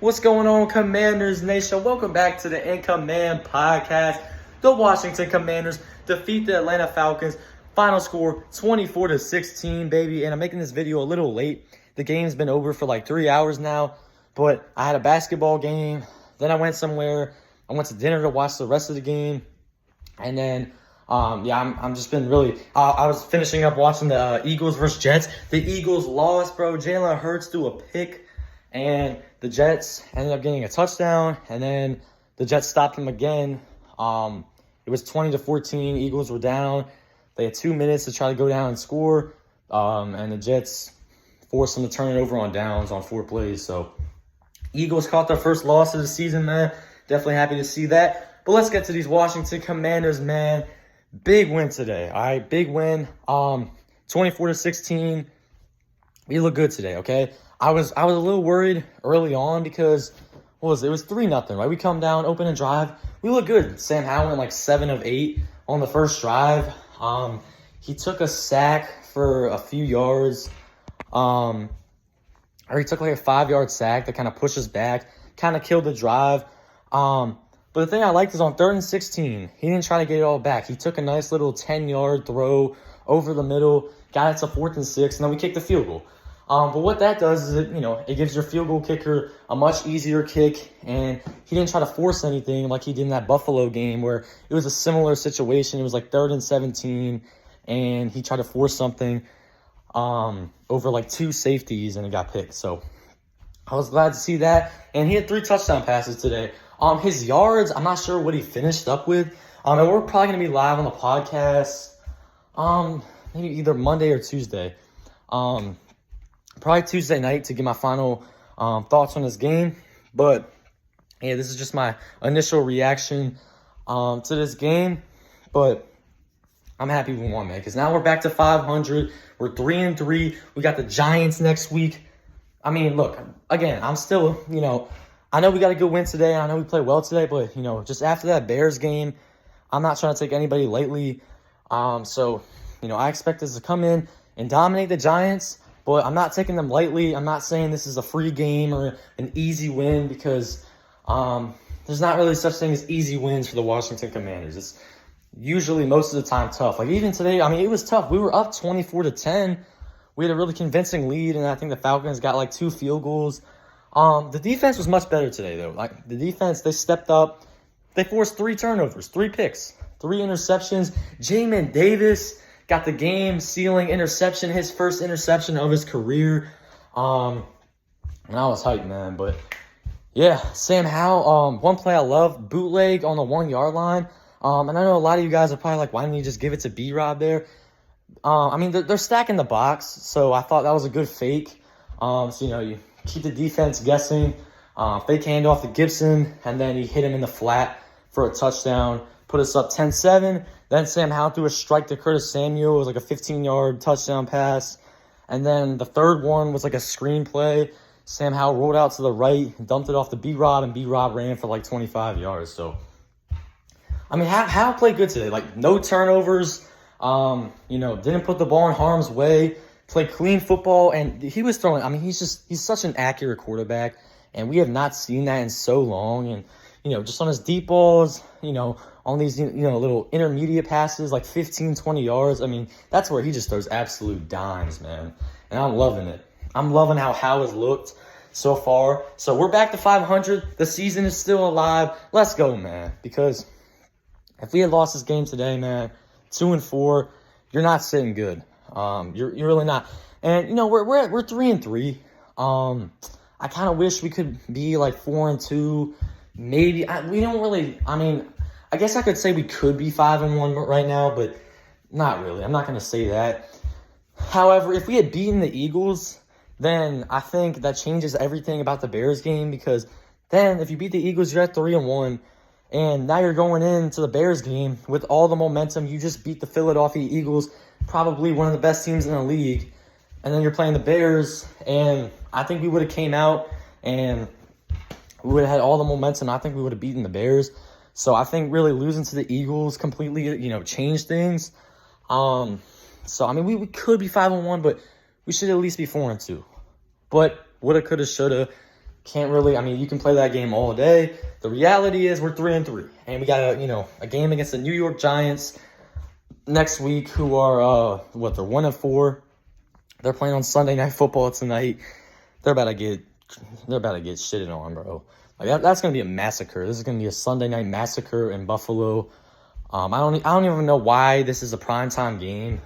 What's going on, Commanders Nation? Welcome back to the In Command podcast. The Washington Commanders defeat the Atlanta Falcons. Final score 24-16, baby. And I'm making this video a little late. The game's been over for like 3 hours now, but I had a basketball game. Then I went somewhere. I went to dinner to watch the rest of the game. And then, I'm just been really, I was finishing up watching the Eagles versus Jets. The Eagles lost, bro. Jalen Hurts threw a pick, and the Jets ended up getting a touchdown, and then the Jets stopped them again. It was 20-14. Eagles were down. They had 2 minutes to try to go down and score, and the Jets forced them to turn it over on downs on 4 plays. So Eagles caught their first loss of the season, man. Definitely happy to see that. But let's get to these Washington Commanders, man. Big win today, all right? Big win. 24-16. We look good today, okay? I was a little worried early on because it was 3-0, right? We come down, open and drive. We look good. Sam Howell went like 7 of 8 on the first drive. He took a sack for a few yards. Or he took like a 5-yard sack that kind of pushed us back, kind of killed the drive. But the thing I liked is on 3rd and 16, he didn't try to get it all back. He took a nice little 10-yard throw over the middle, got it to 4th and 6, and then we kicked the field goal. But what that does is it gives your field goal kicker a much easier kick, and he didn't try to force anything like he did in that Buffalo game where it was a similar situation. It was like 3rd and 17, and he tried to force something over like 2 safeties, and it got picked. So I was glad to see that, and he had 3 touchdown passes today. His yards, I'm not sure what he finished up with. And we're probably going to be live on the podcast maybe either Monday or Tuesday. Probably Tuesday night to get my final thoughts on this game. But, yeah, this is just my initial reaction to this game. But I'm happy we won, man, because now we're back to 500. We're 3-3. We got the Giants next week. I mean, look, again, I'm still, I know we got a good win today. I know we played well today, but, just after that Bears game, I'm not trying to take anybody lightly. So, I expect us to come in and dominate the Giants, but I'm not taking them lightly. I'm not saying this is a free game or an easy win because there's not really such thing as easy wins for the Washington Commanders. It's usually most of the time tough. Like even today, I mean, it was tough. We were up 24-10. We had a really convincing lead, and I think the Falcons got like 2 field goals. The defense was much better today, though. Like the defense, they stepped up. They forced 3 turnovers, 3 picks, 3 interceptions. Jamin Davis got the game-sealing interception, his first interception of his career. And I was hyped, man. But yeah, Sam Howell. One play I love, bootleg on the 1-yard line. And I know a lot of you guys are probably like, why didn't you just give it to B-Rob there? I mean, they're stacking the box, so I thought that was a good fake. So you keep the defense guessing. Fake handoff to Gibson, and then he hit him in the flat for a touchdown. Put us up 10-7. Then Sam Howell threw a strike to Curtis Samuel. It was like a 15-yard touchdown pass. And then the third one was like a screen play. Sam Howell rolled out to the right, dumped it off to B-Rob, and B-Rob ran for like 25 yards. So, I mean, Howell played good today. Like, no turnovers. Didn't put the ball in harm's way. Played clean football, and he was throwing. I mean, he's such an accurate quarterback, and we have not seen that in so long. And just on his deep balls, on these little intermediate passes, like 15, 20 yards. I mean, that's where he just throws absolute dimes, man. And I'm loving it. I'm loving how Howard's looked so far. So we're back to 500. The season is still alive. Let's go, man. Because if we had lost this game today, man, 2-4, you're not sitting good. You're really not. And we're 3-3. I kind of wish we could be like 4-2. Maybe we don't really. I mean, I guess I could say we could be 5-1 right now, but not really. I'm not going to say that. However, if we had beaten the Eagles, then I think that changes everything about the Bears game, because then if you beat the Eagles, you're at 3-1. And now you're going into the Bears game with all the momentum. You just beat the Philadelphia Eagles, probably one of the best teams in the league. And then you're playing the Bears, and I think we would have came out and we would have had all the momentum. I think we would have beaten the Bears. So I think really losing to the Eagles completely, changed things. So, I mean, we could be 5-1, but we should at least be 4-2. But woulda, coulda, shoulda. Can't really, I mean, you can play that game all day. The reality is we're 3-3, and we got a game against the New York Giants next week, who are they're 1-4. They're playing on Sunday Night Football tonight. They're about to get shitted on, bro. Like that's gonna be a massacre. This is gonna be a Sunday night massacre in Buffalo. I don't even know why this is a primetime game.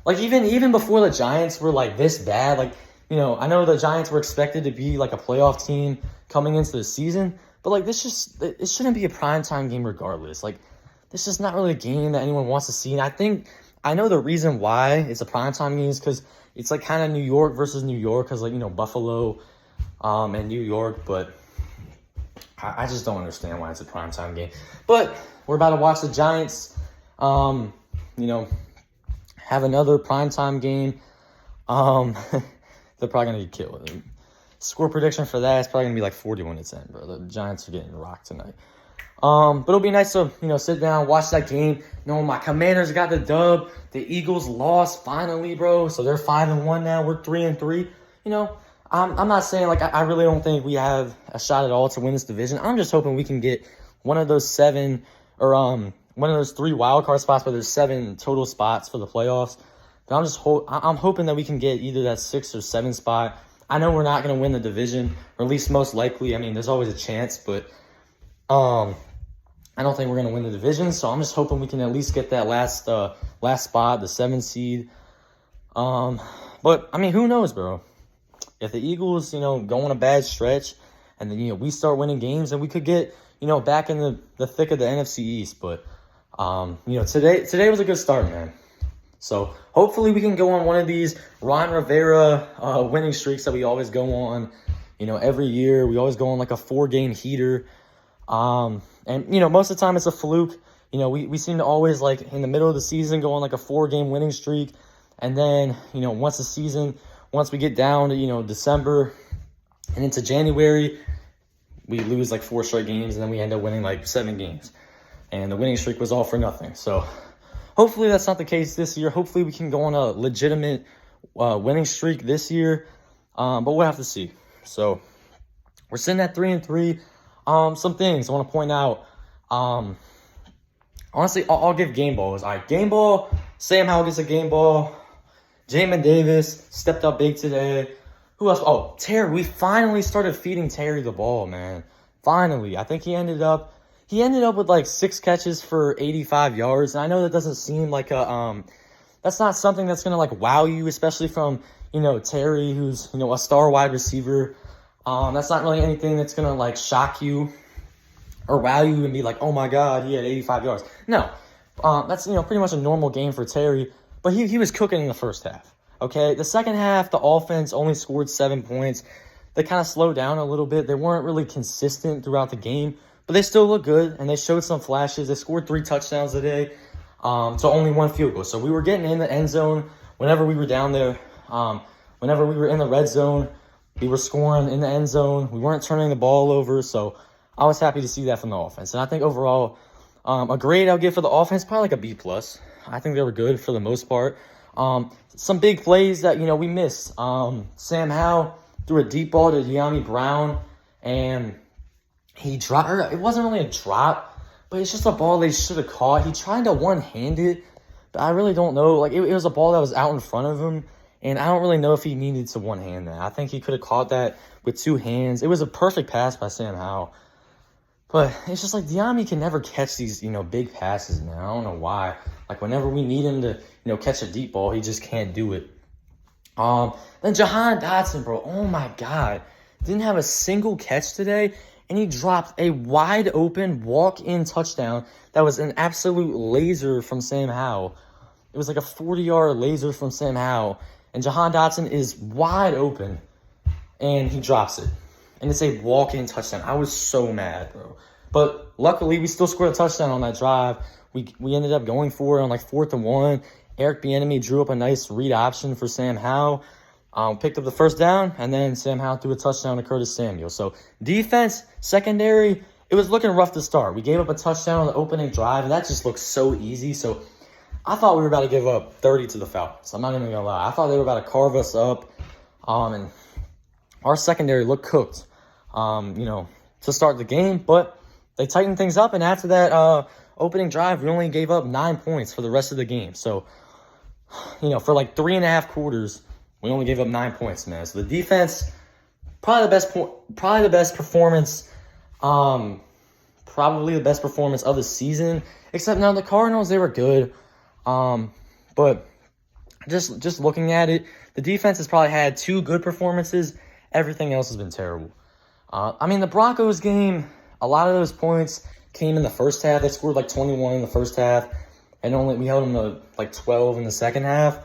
Like even before the Giants were like this bad, like, you know, I know the Giants were expected to be like a playoff team coming into the season, but like it shouldn't be a primetime game regardless. Like, this is not really a game that anyone wants to see. And I know the reason why it's a primetime game is because it's like kind of New York versus New York, because like, you know, Buffalo and New York, but I just don't understand why it's a primetime game. But we're about to watch the Giants, you know, have another primetime game. They're probably going to get killed. Score prediction for that is probably going to be like 41-10, bro. The Giants are getting rocked tonight. But it'll be nice to, you know, sit down, watch that game. You know, my Commanders got the dub. The Eagles lost finally, bro. So they're 5-1 now. We're 3-3. You know, I'm not saying, like, I really don't think we have a shot at all to win this division. I'm just hoping we can get one of those one of those 3 wild card spots, but there's 7 total spots for the playoffs. But I'm hoping that we can get either that 6 or 7 spot. I know we're not going to win the division, or at least most likely. I mean, there's always a chance, but I don't think we're going to win the division. So I'm just hoping we can at least get that last spot, the 7 seed. But I mean, who knows, bro? If the Eagles, you know, go on a bad stretch, and then, you know, we start winning games, and we could get, you know, back in the thick of the NFC East. But you know, today was a good start, man. So hopefully we can go on one of these Ron Rivera winning streaks that we always go on, you know, every year. We always go on like a 4-game heater. And, you know, most of the time it's a fluke. You know, we seem to always, like, in the middle of the season go on like a 4-game winning streak. And then, you know, once we get down to, you know, December and into January, we lose like 4 straight games, and then we end up winning like 7 games. And the winning streak was all for nothing. So hopefully that's not the case this year. Hopefully we can go on a legitimate winning streak this year. But we'll have to see. So we're sitting at 3-3. Some things I want to point out. Honestly, I'll give game balls. All right, game ball. Sam Howell gets a game ball. Jamin Davis stepped up big today. Who else? Oh, Terry. We finally started feeding Terry the ball, man. Finally. I think he ended up with like 6 catches for 85 yards. And I know that doesn't seem like that's not something that's going to like wow you, especially from, you know, Terry, who's, you know, a star wide receiver. That's not really anything that's going to like shock you or wow you and be like, oh my God, he had 85 yards. No, that's, you know, pretty much a normal game for Terry, but he was cooking in the first half. Okay. The second half, the offense only scored 7 points. They kind of slowed down a little bit. They weren't really consistent throughout the game, but they still look good, and they showed some flashes. They scored 3 touchdowns today, so only 1 field goal. So we were getting in the end zone whenever we were down there. Whenever we were in the red zone, we were scoring in the end zone. We weren't turning the ball over, so I was happy to see that from the offense. And I think overall, a grade I'll give for the offense, probably like a B+. I think they were good for the most part. Some big plays that, you know, we missed. Sam Howell threw a deep ball to De'Ami Brown, and he dropped. It wasn't really a drop, but it's just a ball they should have caught. He tried to one-hand it, but I really don't know. Like, it was a ball that was out in front of him, and I don't really know if he needed to one-hand that. I think he could have caught that with 2 hands. It was a perfect pass by Sam Howell. But it's just like De'Ami can never catch these, you know, big passes, man. I don't know why. Like, whenever we need him to, you know, catch a deep ball, he just can't do it. Then Jahan Dotson, bro. Oh, my God. Didn't have a single catch today, and he dropped a wide-open walk-in touchdown that was an absolute laser from Sam Howell. It was like a 40-yard laser from Sam Howell, and Jahan Dotson is wide open, and he drops it. And it's a walk-in touchdown. I was so mad, bro. But luckily, we still scored a touchdown on that drive. We ended up going for it on like 4th and 1. Eric Bieniemy drew up a nice read option for Sam Howell. Picked up the first down, and then Sam Howell threw a touchdown to Curtis Samuel. So defense, secondary, it was looking rough to start. We gave up a touchdown on the opening drive, and that just looked so easy. So I thought we were about to give up 30 to the Falcons. I'm not even going to lie. I thought they were about to carve us up. And our secondary looked cooked, to start the game, but they tightened things up, and after that opening drive, we only gave up 9 points for the rest of the game. So, for like 3.5 quarters, we only gave up 9 points, man. So the defense, probably the best performance, probably the best performance of the season. Except now the Cardinals, they were good, but just looking at it, the defense has probably had 2 good performances. Everything else has been terrible. The Broncos game, a lot of those points came in the first half. They scored like 21 in the first half, and we held them to like 12 in the second half.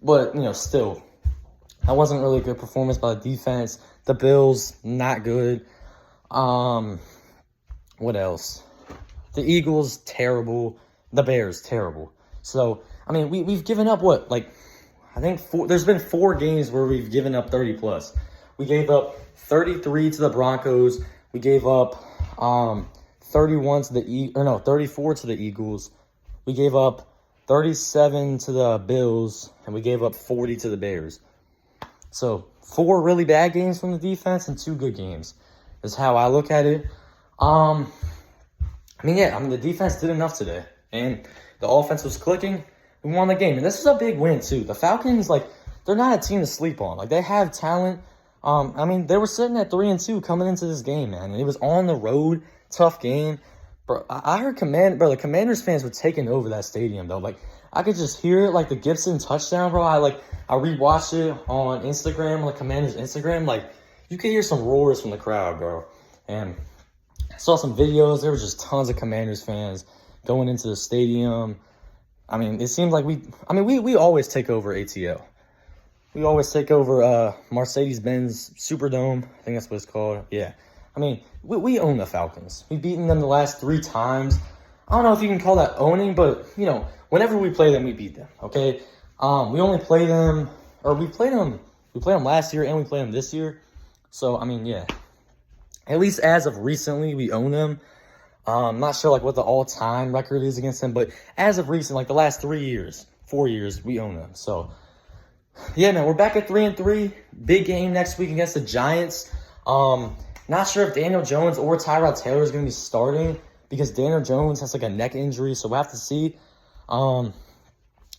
But, still, that wasn't really a good performance by the defense. The Bills, not good. What else? The Eagles, terrible. The Bears, terrible. So, we've given up what? There's been 4 games where we've given up 30+. We gave up 33 to the Broncos. We gave up 34 to the Eagles. We gave up 37 to the Bills, and we gave up 40 to the Bears. So 4 really bad games from the defense and 2 good games is how I look at it. The defense did enough today, and the offense was clicking. We won the game, and this is a big win too. The Falcons, they're not a team to sleep on. They have talent. They were sitting at 3-2 coming into this game, man, and it was on the road, tough game. Bro, I heard the Commanders fans were taking over that stadium, though. I could just hear it, the Gibson touchdown, bro. I rewatched it on Instagram, on the Commanders' Instagram. You could hear some roars from the crowd, bro. And I saw some videos. There were just tons of Commanders fans going into the stadium. It seemed like we always take over ATL. We always take over Mercedes-Benz Superdome. I think that's what it's called. Yeah. We own the Falcons. We've beaten them the last 3 times. I don't know if you can call that owning, but, whenever we play them, we beat them, okay? We only play them, or we played them last year and we played them this year. So, yeah. At least as of recently, we own them. I'm not sure, what the all-time record is against them, but as of recent, the last 4 years, we own them. So, yeah, man, we're back at 3-3. Big game next week against the Giants. Not sure if Daniel Jones or Tyrod Taylor is going to be starting because Daniel Jones has a neck injury, so we'll have to see.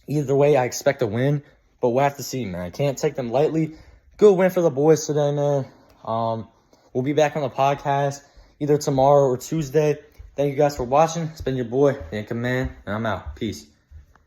Either way, I expect a win, but we'll have to see, man. I can't take them lightly. Good win for the boys today, man. We'll be back on the podcast either tomorrow or Tuesday. Thank you guys for watching. It's been your boy, Dan Command, and I'm out. Peace.